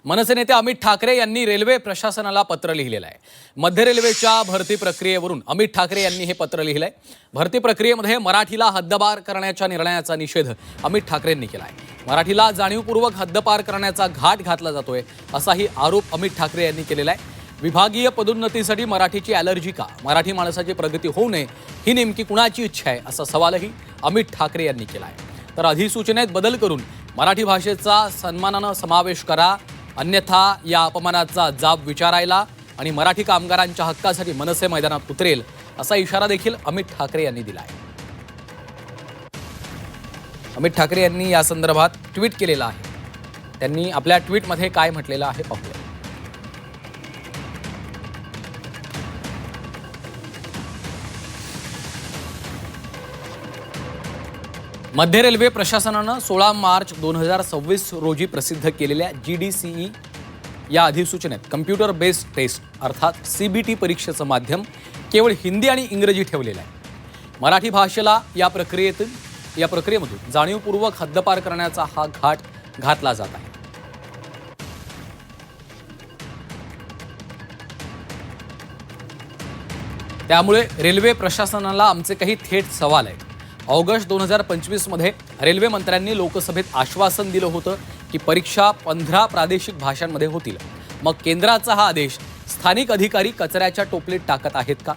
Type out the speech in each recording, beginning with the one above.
मनसे नेते अमित ठाकरे यांनी रेल्वे प्रशासनाला पत्र लिहिलेलं आहे। मध्य रेल्वेच्या भरती प्रक्रियेवरून अमित ठाकरे यांनी हे पत्र लिहिलंय। भरती प्रक्रियेमध्ये मराठीला हद्दपार करण्याच्या निर्णयाचा निषेध अमित ठाकरेंनी केला आहे। मराठीला जाणीवपूर्वक हद्दपार करण्याचा घाट घातला जातोय असाही आरोप अमित ठाकरे यांनी केलेला आहे। विभागीय पदोन्नतीसाठी मराठीची ॲलर्जी का? मराठी माणसाची प्रगती होऊ नये ही नेमकी कुणाची इच्छा आहे असा सवालही अमित ठाकरे यांनी केला आहे। तर अधिसूचनेत बदल करून मराठी भाषेचा सन्मानानं समावेश करा, अन्यथा या अपमानाचा जाब विचारायला आणि मराठी कामगारांच्या हक्कासाठी मनसे मैदानात उतरेल असा इशारा देखील अमित ठाकरे यांनी दिला आहे। अमित ठाकरे यांनी या संदर्भात ट्विट केलेलं आहे। त्यांनी आपल्या ट्विटमध्ये काय म्हटलेलं आहे पाहूया। मध्य रेल्वे प्रशासनानं 16 मार्च 2026 रोजी प्रसिद्ध केलेल्या GDCE या अधिसूचनेत कम्प्युटर बेस्ड टेस्ट अर्थात CBT परीक्षेचं माध्यम केवळ हिंदी आणि इंग्रजी ठेवलेलं आहे। मराठी भाषेला या प्रक्रियेमधून जाणीवपूर्वक हद्दपार करण्याचा हा घाट घातला जात आहे। त्यामुळे रेल्वे प्रशासनाला आमचे काही थेट सवाल आहेत। ऑगस्ट 2025 मध्ये रेल्वे मंत्र्यांनी लोकसभेत आश्वासन दिलं होतं की परीक्षा 15 प्रादेशिक भाषांमध्ये होतील। मग केंद्राचा हा आदेश स्थानिक अधिकारी कचऱ्याच्या टोपलीत टाकत आहेत का?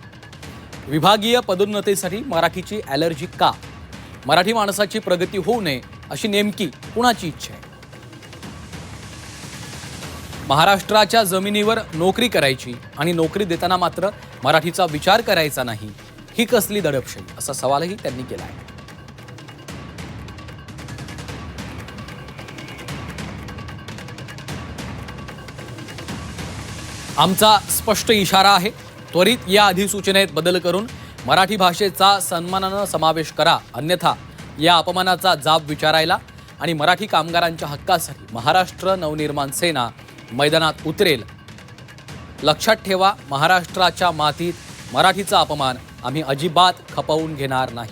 विभागीय पदोन्नतीसाठी मराठीची ॲलर्जी का? मराठी माणसाची प्रगती होऊ नये अशी नेमकी कुणाची इच्छा आहे? महाराष्ट्राच्या जमिनीवर नोकरी करायची आणि नोकरी देताना मात्र मराठीचा विचार करायचा नाही, ही कसली दडपशाही असा सवालही त्यांनी केला आहे। आमचा स्पष्ट इशारा आहे, त्वरित या अधिसूचनेत बदल करून मराठी भाषेचा सन्मानानं समावेश करा, अन्यथा या अपमानाचा जाब विचारायला आणि मराठी कामगारांच्या हक्कासाठी महाराष्ट्र नवनिर्माण सेना मैदानात उतरेल। लक्षात ठेवा, महाराष्ट्राच्या मातीत मराठीचा अपमान आम्ही अजिबात खपवून घेणार नाही।